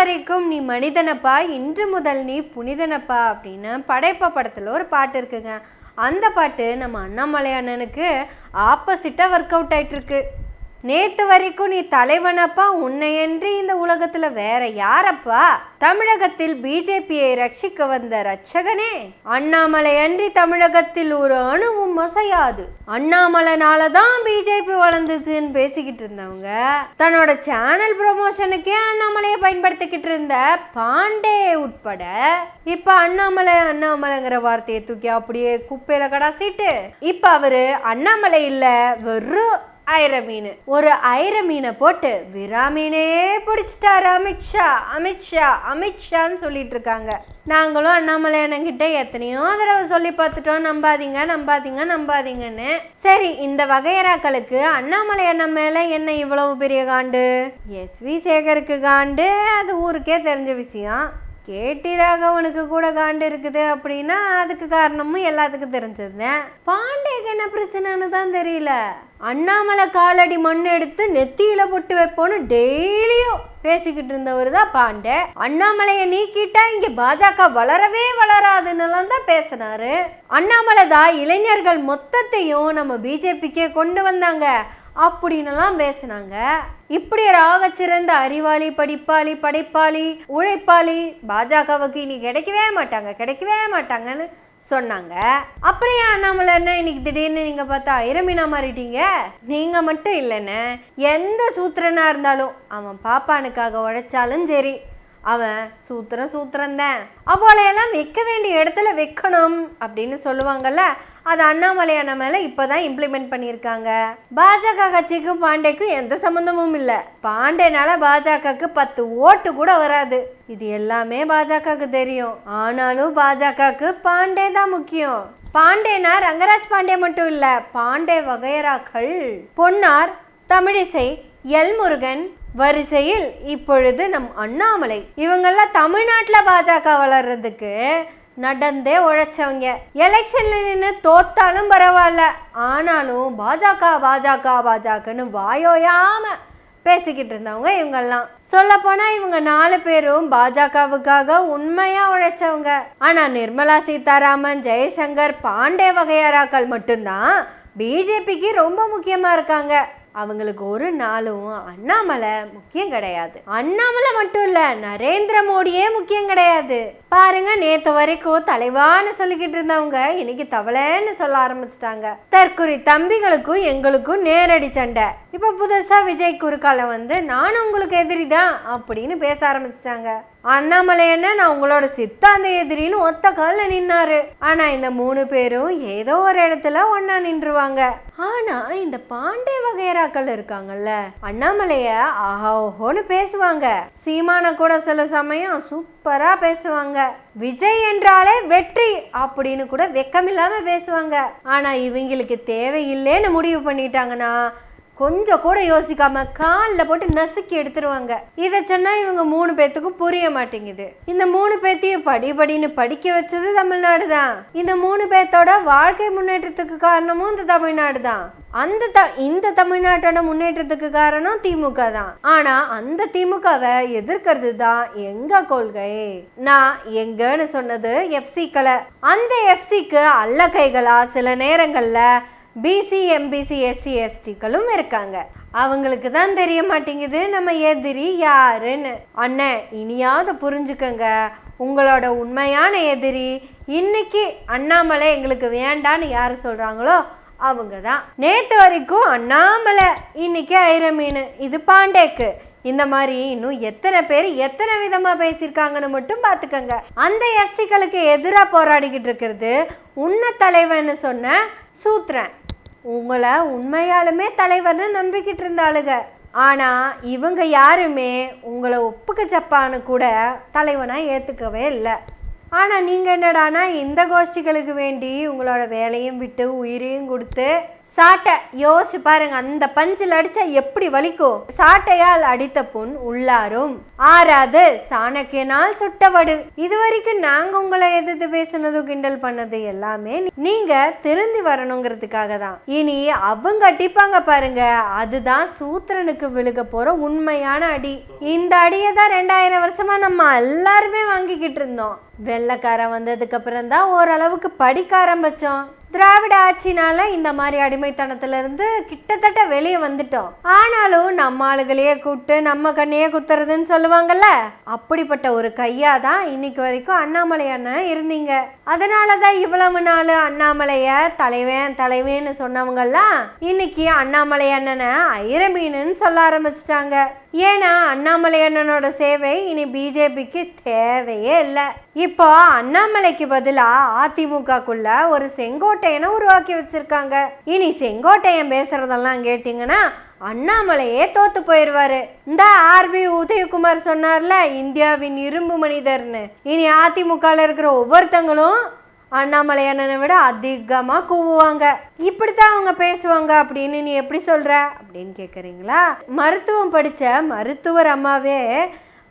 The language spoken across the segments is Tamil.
வரைக்கும் நீ மனிதனப்பா, இன்று முதல் நீ புனிதனப்பா அப்படின்னு படைப்பா படத்தில் ஒரு பாட்டு இருக்குங்க. அந்த பாட்டு நம்ம அண்ணாமலை அண்ணனுக்கு ஆப்போசிட்டாக ஒர்க் அவுட் ஆகிட்டுருக்கு. நேற்று வரைக்கும் நீ தலைவனப்பா, உன்னையன்றி இந்த உலகத்தில் வேற யாரப்பா? தமிழகத்தில் பிஜேபியை ரட்சிக்க வந்த ரட்சகனே, அண்ணாமலை அன்றி தமிழகத்தில் ஒரு அணுவும் மசையாது, அண்ணாமலைனால தான் பிஜேபி வளர்ந்துச்சுன்னு பேசிக்கிட்டு இருந்தவங்க தன்னோட சேனல் ப்ரமோஷனுக்கே அண்ணாமலையை பயன்படுத்திக்கிட்டு இருந்த பாண்டே உட்பட இப்ப அண்ணாமலைங்கிற வார்த்தையை தூக்கி அப்படியே குப்பையில கடாசிட்டு இப்ப அவரு அண்ணாமலை இல்ல, வெறும் ஐர மீன். ஒரு ஐர மீனை போட்டு விரா மீனே பிடிச்சிட்டாரு அமித்ஷான்னு சொல்லிட்டு இருக்காங்க. நாங்களும் அண்ணாமலை அண்ணன்கிட்ட எத்தனையோ தடவை சொல்லி பார்த்துட்டோம், நம்பாதீங்கன்னு. சரி, இந்த வகையறாக்களுக்கு அண்ணாமலை அண்ணன் மேல என்ன இவ்வளவு பெரிய காண்டு? எஸ்வி சேகருக்கு காண்டு அது ஊருக்கே தெரிஞ்ச விஷயம். கேடி ராகவனுக்கு கூட காண்டு இருக்குது அப்படின்னா அதுக்கு காரணமும் எல்லாத்துக்கும் தெரிஞ்சதுதான். பாண்டேக்கு என்ன பிரச்சனைன்னு தான் தெரியல. அண்ணாமலை காலடி மண் எடுத்து நெத்தியில போட்டு வைப்போன்னு டெய்லியும் பேசிக்கிட்டு இருந்தவர் தான் பாண்டே. அண்ணாமலையை நீக்கிட்டா இங்க பாஜக வளரவே வளராதுன்னு தான் பேசினாரு. அண்ணாமலை தான் இளைஞர்கள் மொத்தத்தையும் நம்ம பிஜேபிக்கே கொண்டு வந்தாங்க அப்படின்னுலாம் பேசினாங்க. இப்படி ராகச்சிறந்த அறிவாளி, படிப்பாளி, படைப்பாளி, உழைப்பாளி பாஜகவுக்கு இனி கிடைக்கவே மாட்டாங்கன்னு சொன்னாங்க. அப்புறம் ஏன் அண்ணாமலை இன்னைக்கு திடீர்னு நீங்க பார்த்தா ஐரமீனா மாறிட்டீங்க? நீங்க மட்டும் இல்லைன்னு எந்த சூத்திரனா இருந்தாலும் அவன் பாப்பானுக்காக உழைச்சாலும் சரி, அவன் சூத்திரம்தான். அவளையெல்லாம் வைக்க வேண்டிய இடத்துல வைக்கணும் அப்படின்னு சொல்லுவாங்கல்ல, அது அண்ணாமலை அண்ணா மேல இப்பதான் இம்ப்ளிமெண்ட் பண்ணியிருக்காங்க. பாஜக கட்சிக்கும் பாண்டேக்கும் எந்த சம்பந்தமும் இல்லை. பாண்டேனால பாஜகக்கு 10 ஓட்டு கூட வராது. இது எல்லாமே பாஜகக்கு தெரியும். ஆனாலும் பாஜகக்கு பாண்டே தான் முக்கியம். பாண்டேனா ரங்கராஜ் பாண்டே மட்டும் இல்ல, பாண்டே வகையறாக்கள் பொன்னார், தமிழிசை, எல் முருகன் வரிசையில் இப்பொழுது நம் அண்ணாமலை, இவங்கெல்லாம் தமிழ்நாட்டில் பாஜக வளர்றதுக்கு நடந்தே உழைச்சவங்க. எலெக்ஷன்ல நின்று தோத்தாலும் பரவாயில்ல, ஆனாலும் பாஜகன்னு வாயோயாம பேசிக்கிட்டு இருந்தவங்க இவங்கெல்லாம். சொல்ல போனா இவங்க 4 பேரும் பாஜகவுக்காக உண்மையா உழைச்சவங்க. ஆனா நிர்மலா சீதாராமன், ஜெயசங்கர், பாண்டே வகையறாக்கள் மட்டும்தான் பிஜேபிக்கு ரொம்ப முக்கியமா இருக்காங்க. அவங்களுக்கு ஒரு நாளும் அண்ணாமலை முக்கியம் கிடையாது. அண்ணாமலை மட்டும் இல்ல, நரேந்திர மோடியே முக்கியம் கிடையாது. பாருங்க, நேத்து வரைக்கும் தலைவான்னு சொல்லிக்கிட்டு இருந்தவங்க இன்னைக்கு தவளைன்னு சொல்ல ஆரம்பிச்சிட்டாங்க. தற்குறி தம்பிகளுக்கும் எங்களுக்கும் நேரடி சண்டை. இப்ப புதுசா விஜய் குறுக்கால வந்து நானும் உங்களுக்கு எதிரிதான் அப்படின்னு பேச ஆரம்பிச்சிட்டாங்க. அண்ணாமலை என்ன நான் உங்களோட சித்தாந்த எதிரின்னு ஒத்த கால்ல நின்னாரு. ஆனா இந்த 3 பேரும் ஏதோ ஒரு இடத்துல ஒன்னா நின்றுவாங்க. ஆனா இந்த பாண்டே வகையறாக்கள் இருக்காங்கல்ல, அண்ணாமலைய ஆஹா ஓஹோன்னு பேசுவாங்க. சீமான கூட சில சமயம் சூப்பரா பேசுவாங்க. விஜய் என்றாலே வெற்றி அப்படின்னு கூட வெக்கமில்லாம பேசுவாங்க. ஆனா இவங்களுக்கு தேவையில்லைன்னு முடிவு பண்ணிட்டாங்கன்னா கொஞ்சம் கூட யோசிக்காம காலில் போட்டு நசுக்கி எடுத்துருவாங்க. இதை சொன்னா இவங்க 3 பேத்துக்கும் புரிய மாட்டேங்குது. இந்த 3 பேத்தையும் படின்னு படிக்க வச்சது தமிழ்நாடு தான். இந்த 3 பேர்த்தோட வாழ்க்கை முன்னேற்றத்துக்கு காரணமும் இந்த தமிழ்நாடு தான். இந்த தமிழ்நாட்டோட முன்னேற்றத்துக்கு காரணம் திமுக தான். ஆனா அந்த திமுகவை எதிர்க்கிறது தான் எங்க கொள்கை. நான் எங்கன்னு சொன்னது எஃப்சிக்களை. அந்த எஃப்சிக்கு அல்ல கைகளா சில நேரங்கள்ல பிசி, எம்பிசி, எஸ்சி, எஸ்டிக்களும் இருக்காங்க. அவங்களுக்கு தான் தெரிய மாட்டேங்குது நம்ம எதிரி யாருன்னு. அண்ணன், இனியாவது புரிஞ்சுக்கங்க, உங்களோட உண்மையான எதிரி இன்னைக்கு அண்ணாமலை எங்களுக்கு வேண்டான்னு யாரு சொல்றாங்களோ அவங்க தான். நேற்று வரைக்கும் அண்ணாமலை, இன்னைக்கு ஐரமீன். இது பாண்டேக்கு. இந்த மாதிரி இன்னும் எத்தனை பேர் எத்தனை விதமா பேசியிருக்காங்கன்னு மட்டும் பார்த்துக்கங்க. அந்த எஃப்சிக்களுக்கு எதிராக போராடிக்கிட்டு இருக்கிறது உன்ன தலைவன்னு சொன்ன சூத்திரன். உங்களை உண்மையாலுமே தலைவர்னு நம்பிக்கிட்டு இருந்தாளுங்க. ஆனா இவங்க யாருமே உங்களை ஒப்புக்க சப்பான்னு கூட தலைவனா ஏத்துக்கவே இல்லை. ஆனா நீங்க என்னடானா இந்த கோஷ்டிகளுக்கு வேண்டி உங்களோட வேலையும் விட்டு உயிரையும் கொடுத்து சாட்டை யோசிச்சு பாருங்க, அந்த பஞ்சில் அடிச்சா எப்படி வலிக்கும். சாட்டையால் அடித்த புண் உள்ளாரும் ஆறாது சாணக்கியனால் சுட்டவடு. இது வரைக்கும் நாங்க உங்களை எதிர்த்து பேசுனது கிண்டல் பண்ணது எல்லாமே நீங்க திருந்தி வரணுங்கிறதுக்காக தான். இனி அவங்க அடிப்பாங்க பாருங்க, அதுதான் சூத்திரனுக்கு விழுக போற உண்மையான அடி. இந்த அடியை தான் 2000 வருஷமா நம்ம எல்லாருமே வாங்கிக்கிட்டு இருந்தோம். வெள்ளைக்காரன் வந்ததுக்கு அப்புறம் தான் ஓரளவுக்கு படிக்க ஆரம்பிச்சோம். திராவிட ஆட்சினால இந்த மாதிரி அடிமைத்தனத்துல இருந்து கிட்டத்தட்ட வெளியே வந்துட்டோம். ஆனாலும் நம்ம ஆளுகளையே கூப்பிட்டு நம்ம கண்ணையே குத்துறதுன்னு சொல்லுவாங்கல்ல, அப்படிப்பட்ட ஒரு கையா தான் இன்னைக்கு வரைக்கும் அண்ணாமலை அண்ணன் இருந்தீங்க. அதனாலதான் இவ்வளவு நாள் அண்ணாமலைய தலைவேன்னு சொன்னவங்கெல்லாம் இன்னைக்கு அண்ணாமலை அண்ணனை ஐரமீனுன்னு சொல்ல ஆரம்பிச்சிட்டாங்க. ஏன்னா அண்ணாமலை அண்ணனோட சேவை இனி பிஜேபிக்கு தேவையே இல்லை. இப்போ அண்ணாமலைக்கு பதிலா அதிமுகக்குள்ள ஒரு செங்கோட்டையனை உருவாக்கி வச்சிருக்காங்க. இனி செங்கோட்டையன் பேசுறதெல்லாம் கேட்டீங்கன்னா அண்ணாமலையே தோத்து போயிடுவாரு. இந்த ஆர்பி உதயகுமார் சொன்னார்ல, இந்தியாவின் இரும்பு மனிதர்னு. இனி அதிமுகல இருக்கிற ஒவ்வொருத்தங்களும் அண்ணாமலை அண்ணனை விட அதிகமாக கூவுவாங்க. இப்படித்தான் அவங்க பேசுவாங்க அப்படின்னு நீ எப்படி சொல்ற அப்படின்னு கேட்குறீங்களா? மருத்துவம் படித்த மருத்துவர் அம்மாவே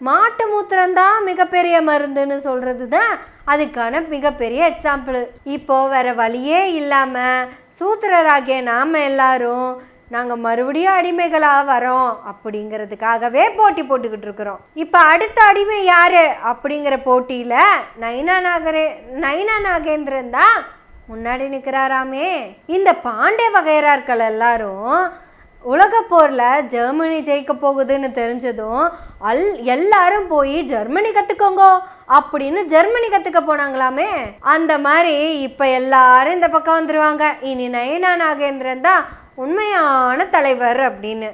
மாட்டு மூத்திரம்தான் மிகப்பெரிய மருந்துன்னு சொல்றது தான் அதுக்கான மிகப்பெரிய எக்ஸாம்பிள். இப்போ வேற வழியே இல்லாமல் சூத்திரராகிய நாம எல்லாரும் நாங்கள் மறுபடியும் அடிமைகளாக வரோம் அப்படிங்கிறதுக்காகவே போட்டி போட்டுக்கிட்டு இருக்கிறோம். இப்போ அடுத்த அடிமை யாரு அப்படிங்கிற போட்டியில் நைனா நாகேந்திரன் தான் முன்னாடி நிற்கிறாராமே. இந்த பாண்டே வகையறார்கள் எல்லாரும் உலக போரில் ஜெர்மனி ஜெயிக்க போகுதுன்னு தெரிஞ்சதும் எல்லாரும் போய் ஜெர்மனி கற்றுக்கோங்க அப்படின்னு ஜெர்மனி கற்றுக்க போனாங்களாமே. அந்த மாதிரி இப்போ எல்லாரும் இந்த பக்கம் வந்துடுவாங்க. இனி நைனா நாகேந்திரன் தான் உண்மையான தலைவர் அப்படின்னு.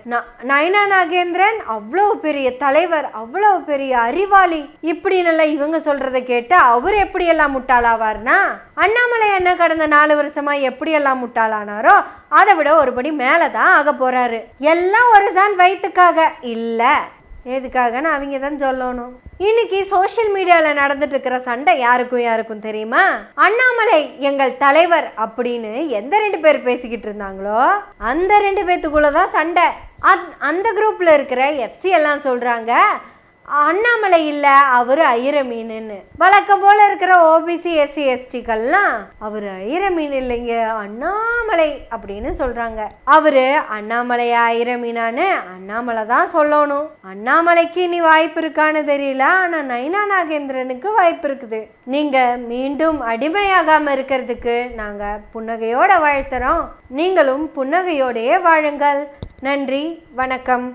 நைனா நாகேந்திரன் அவ்வளோ பெரிய தலைவர், அவ்வளோ பெரிய அறிவாளி இப்படின்னு இவங்க சொல்றதை கேட்டு அவர் எப்படியெல்லாம் முட்டாளாவார்னா, அண்ணாமலை அண்ணன் கடந்த 4 வருஷமா எப்படியெல்லாம் முட்டாளானாரோ அதை விட ஒருபடி மேலதான் ஆக போறாரு. எல்லாம் ஒரு சான் வயிற்றுக்காக இல்ல, எதுக்காகன்னு அவங்க தான் சொல்லணும். இன்னைக்கு சோசியல் மீடியாவில் நடந்துட்டு இருக்கிற சண்டை யாருக்கும் தெரியுமா? அண்ணாமலை எங்கள் தலைவர் அப்படின்னு எந்த 2 பேர் பேசிக்கிட்டு இருந்தாங்களோ அந்த 2 பேத்துக்குள்ளதான் சண்டை. அந்த குரூப்ல இருக்கிற எஃப்சி எல்லாம் சொல்றாங்க அண்ணாமலை இல்ல அவரு ஐரமீன்னு. வழக்கம் போல இருக்கிற ஓபிசி எஸ்சி எஸ்டிக்கள்லாம் அவரு ஐரமீன் இல்லைங்க அண்ணாமலை அப்படின்னு சொல்றாங்க. அவரு அண்ணாமலையா ஐரமீனான்னு அண்ணாமலை தான் சொல்லணும். அண்ணாமலைக்கு இனி வாய்ப்பு இருக்கான்னு தெரியல, ஆனா நைனா நாகேந்திரனுக்கு வாய்ப்பு இருக்குது. நீங்க மீண்டும் அடிமையாகாம இருக்கிறதுக்கு நாங்க புன்னகையோட வாழ்த்துறோம். நீங்களும் புன்னகையோடையே வாழுங்கள். நன்றி, வணக்கம்.